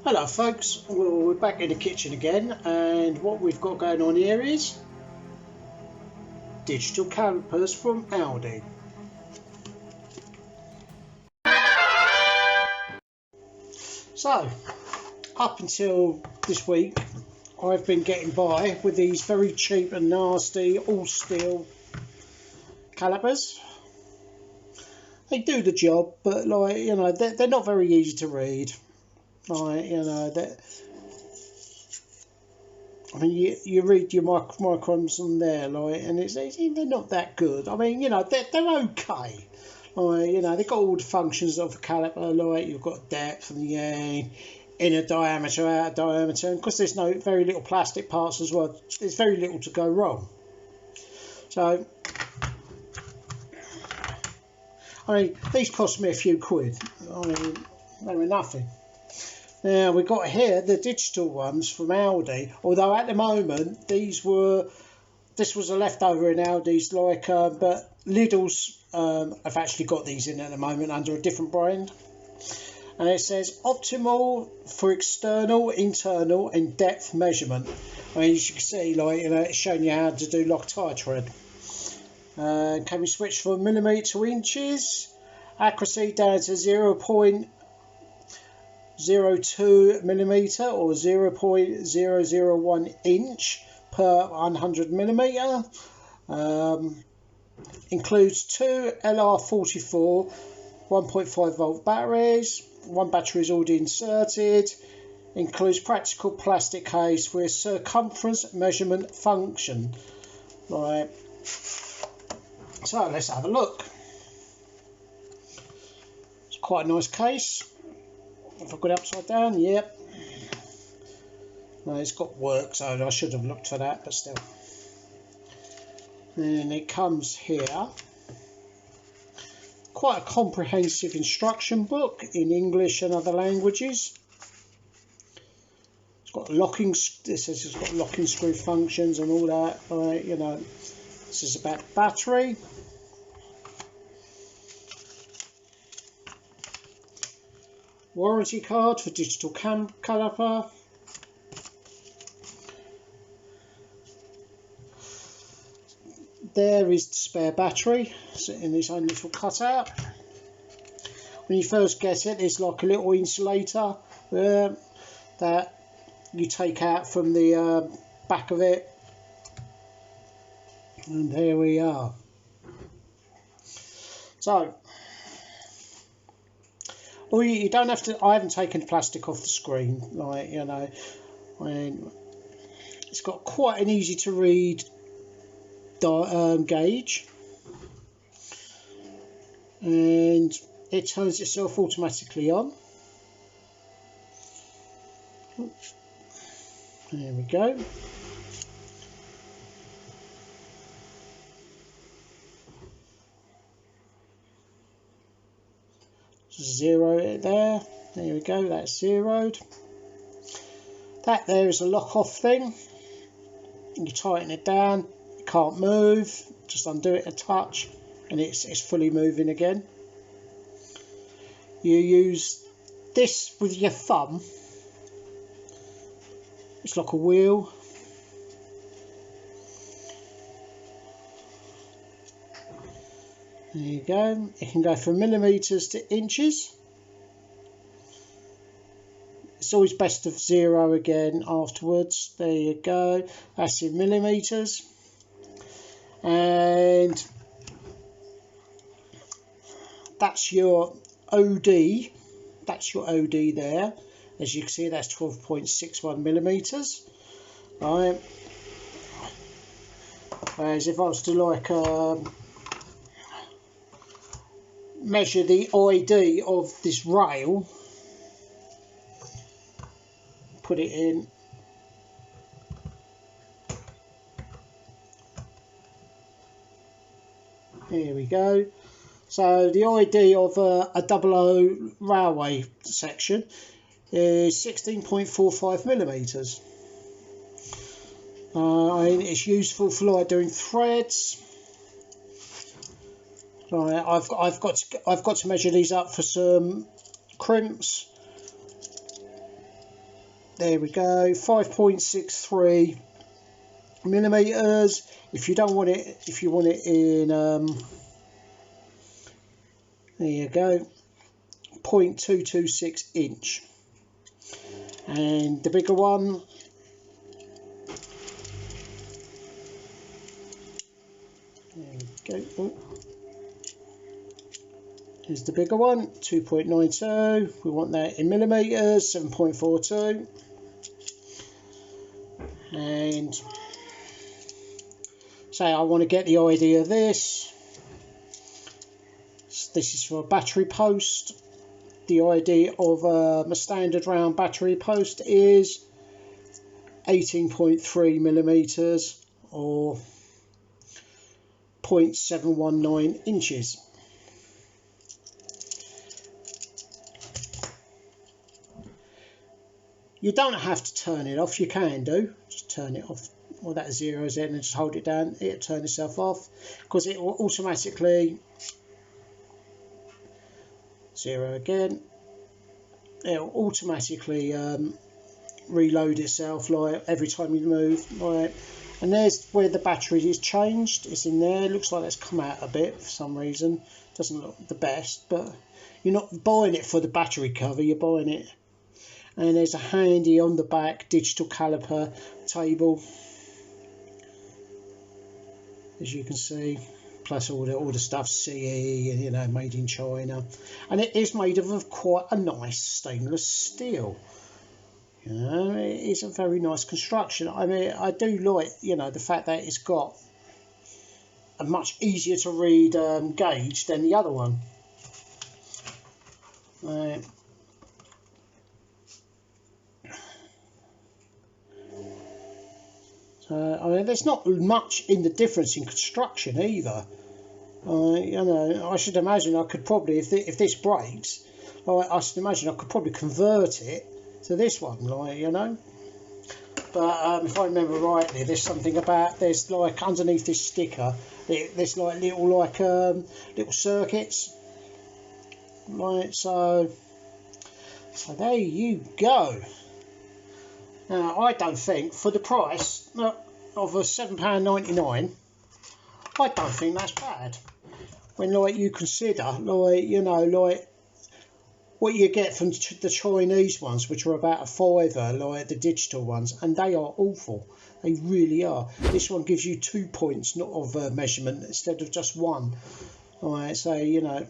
Hello folks, we're back in the kitchen again, and what we've got going on here is digital calipers from Aldi. So, up until this week I've been getting by with these very cheap and nasty all steel calipers. They do the job, but like, you know, they're not very easy to read. Like, you know, that I mean, you read your microns on there, like, and they're not that good. I mean, you know, they're okay. Like, you know, they've got all the functions of a caliper. Like, you've got depth and the inner diameter, outer diameter, and because there's very little plastic parts as well, there's very little to go wrong. So, I mean, these cost me a few quid. I mean, they were nothing. Now we've got here the digital ones from Aldi, although at the moment this was a leftover in Aldi's, like, but Lidl's have actually got these in at the moment under a different brand, and it says optimal for external, internal and depth measurement. I mean, as you can see, like, you know, it's showing you how to do Loctite thread. Can be switched from millimetre to inches, accuracy down to 0.02 millimetre or 0.001 inch per 100 millimetre. Includes two LR44 1.5 volt batteries. One battery is already inserted. Includes practical plastic case with circumference measurement function. Right. So let's have a look. It's quite a nice case. If I've got it upside down, yep. No, it's got Workzone. I should have looked for that, but still. And it comes here. Quite a comprehensive instruction book in English and other languages. It's got locking. It says it's got locking screw functions and all that. Right, you know, this is about battery. Warranty card for digital caliper. There is the spare battery in this own little cutout. When you first get it, there's like a little insulator that you take out from the back of it, and here we are. So, or you don't have to. I haven't taken plastic off the screen, like, you know. I mean, it's got quite an easy to read gauge, and it turns itself automatically on. There we go. Zero it there. There we go, that's zeroed. That there is a lock off thing. You tighten it down, you can't move, just undo it a touch and it's fully moving again. You use this with your thumb. It's like a wheel. There you go. It can go from millimetres to inches. It's always best of zero again afterwards. There you go. That's in millimetres. And that's your OD. That's your OD there. As you can see, that's 12.61 millimetres. Right. Whereas if I was to, like, measure the ID of this rail, put it in, there we go. So the ID of a 00 railway section is 16.45 millimetres. It's useful for, like, doing threads. Right, I've got to measure these up for some crimps. there we go, 5.63 millimeters. If you don't want it, if you want it in there you go, 0.226 inch. And the bigger one, there we go. Oh. Here's the bigger one, 2.92. We want that in millimeters, 7.42. And say I want to get the idea of this. This is for a battery post. The idea of a standard round battery post is 18.3 millimeters or 0.719 inches. You don't have to turn it off, you can do. Just turn it off, well that zeroes it and just hold it down, it'll turn itself off because it will automatically zero again. It'll automatically reload itself like every time you move, like. And there's where the battery is changed. It's in there. It looks like that's come out a bit for some reason. Doesn't look the best, but you're not buying it for the battery cover. You're buying it. And there's a handy on the back digital caliper table, as you can see. Plus all the stuff CE and, you know, made in China, and it is made of quite a nice stainless steel. You know, it is a very nice construction. I mean, I do like, you know, the fact that it's got a much easier to read gauge than the other one. So, I mean, there's not much in the difference in construction either. You know, I should imagine I could probably, if this breaks, I should imagine I could probably convert it to this one, like, you know. But if I remember rightly, there's something about, there's like underneath this sticker, there's like little circuits, right? So there you go. Now, I don't think, for the price of a £7.99, I don't think that's bad. When, like, you consider, like, you know, like, what you get from the Chinese ones, which are about a £5, like the digital ones, and they are awful. They really are. This one gives you 2 points, not of measurement, instead of just one. Alright, so, you know,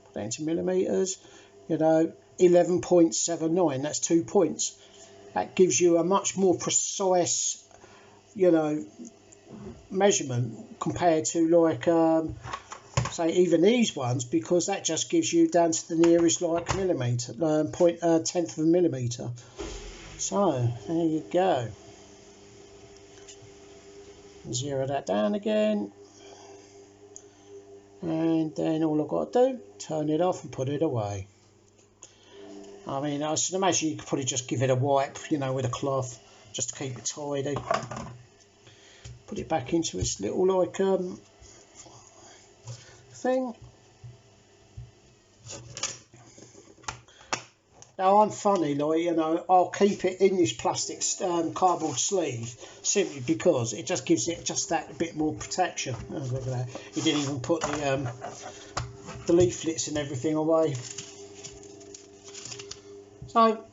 put that into millimeters, you know, 11.79, that's 2 points. That gives you a much more precise, you know, measurement compared to, like, say even these ones, because that just gives you down to the nearest, like, millimeter, tenth of a millimeter. So there you go. Zero that down again, and then all I've got to do, turn it off and put it away. I mean, I should imagine you could probably just give it a wipe, you know, with a cloth, just to keep it tidy. Put it back into its little, like, thing. Now, I'm funny, like, you know, I'll keep it in this plastic cardboard sleeve simply because it just gives it just that bit more protection. Oh, look at that. He didn't even put the leaflets and everything away. So,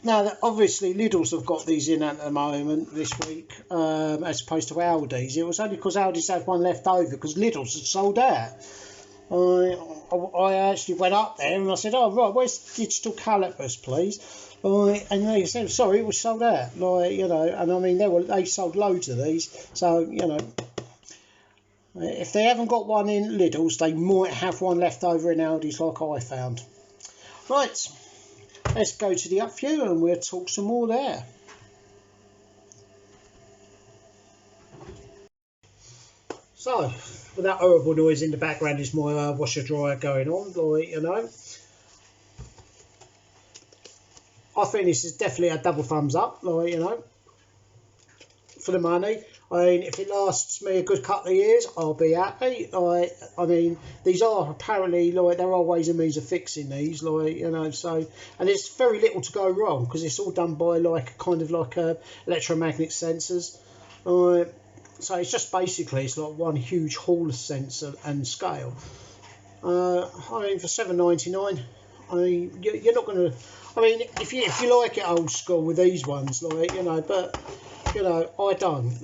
now, obviously, Lidl's have got these in at the moment this week, as opposed to Aldi's. It was only because Aldi's had one left over, because Lidl's had sold out. I actually went up there and I said, oh, right, where's digital calipers, please? And they said, sorry, it was sold out. Like, you know, and I mean, they sold loads of these. So, you know, if they haven't got one in Lidl's, they might have one left over in Aldi's, like I found. Right. Let's go to the up view and we'll talk some more there. So, with that horrible noise in the background is my washer dryer going on, like, you know. I think this is definitely a double thumbs up, like, you know, for the money. I mean, if it lasts me a good couple of years, I'll be happy. I mean, these are apparently, like, there are ways and means of fixing these, like, you know, so, and there's very little to go wrong because it's all done by, like, kind of like electromagnet sensors. So it's just basically, it's like one huge Hall sensor and scale. I mean, for $7.99, I mean, you're not going to, I mean, if you like it old school with these ones, like, you know, but, you know, I don't.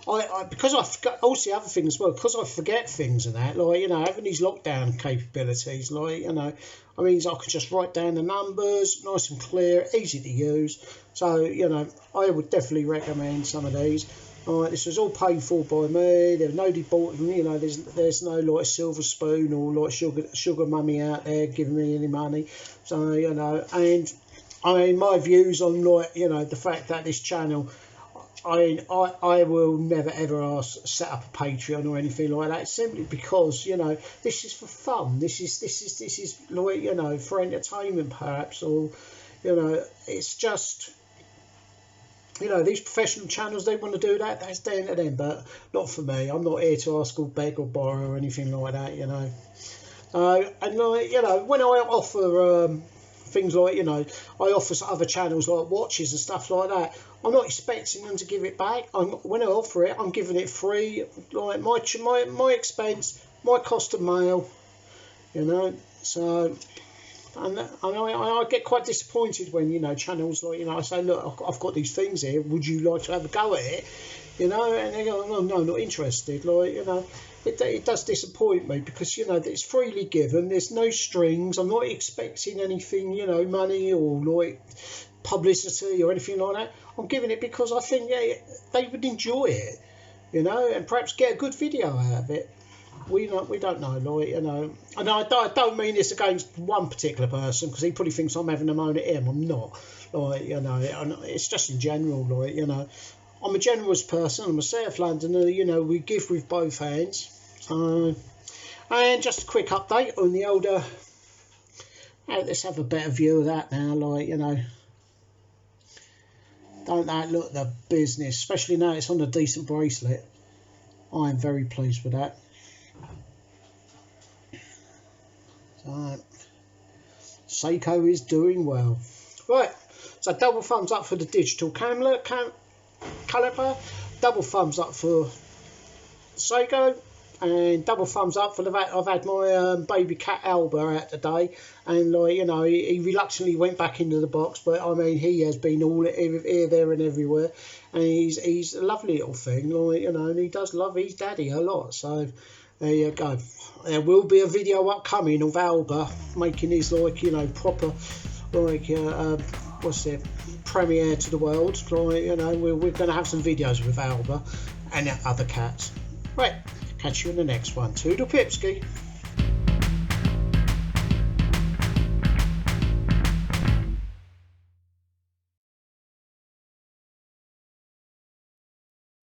Like, because I forget, also the other thing as well, because I forget things and that, like, you know, having these lockdown capabilities, like, you know, I mean, I can just write down the numbers, nice and clear, easy to use. So, you know, I would definitely recommend some of these. This was all paid for by me. There's nobody bought them, you know. There's no like silver spoon or like sugar mummy out there giving me any money. So, you know, and I mean, my views on, like, you know, the fact that this channel, I will never ever set up a Patreon or anything like that, simply because, you know, this is for fun. This is like, you know, for entertainment perhaps, or, you know, it's just, you know, these professional channels, they want to do that, that's down to them, but not for me. I'm not here to ask or beg or borrow or anything like that, you know. And like, you know, when I offer things like, you know, I offer other channels like watches and stuff like that, I'm not expecting them to give it back. When I offer it, I'm giving it free, like my expense, my cost of mail, you know. So, and I get quite disappointed when, you know, channels like, you know, I say, look, I've got these things here, would you like to have a go at it, you know, and they go, no, not interested. Like, you know, it does disappoint me because, you know, it's freely given, there's no strings, I'm not expecting anything, you know, money or like publicity or anything like that. I'm giving it because I think, yeah, they would enjoy it, you know, and perhaps get a good video out of it. We don't know, like, you know, and I don't mean this against one particular person because he probably thinks I'm having a moan at him. I'm not, like, you know, it's just in general, like, you know, I'm a generous person. I'm a South Londoner, you know, we give with both hands. And just a quick update on the older. Let's have a better view of that now, like, you know. Don't that look the business, especially now it's on a decent bracelet. I am very pleased with that. So, Seiko is doing well. Right, so double thumbs up for the digital caliper, double thumbs up for Seiko, and double thumbs up for the fact I've had my baby cat Alba out today, and, like, you know, he reluctantly went back into the box, but I mean, he has been all here, there and everywhere, and he's a lovely little thing, like, you know, and he does love his daddy a lot. So there you go. There will be a video upcoming of Alba making his, like, you know, proper, like, what's it, premiere to the world. Like, you know, we're going to have some videos with Alba and other cats. Right, catch you in the next one. Toodle Pipski.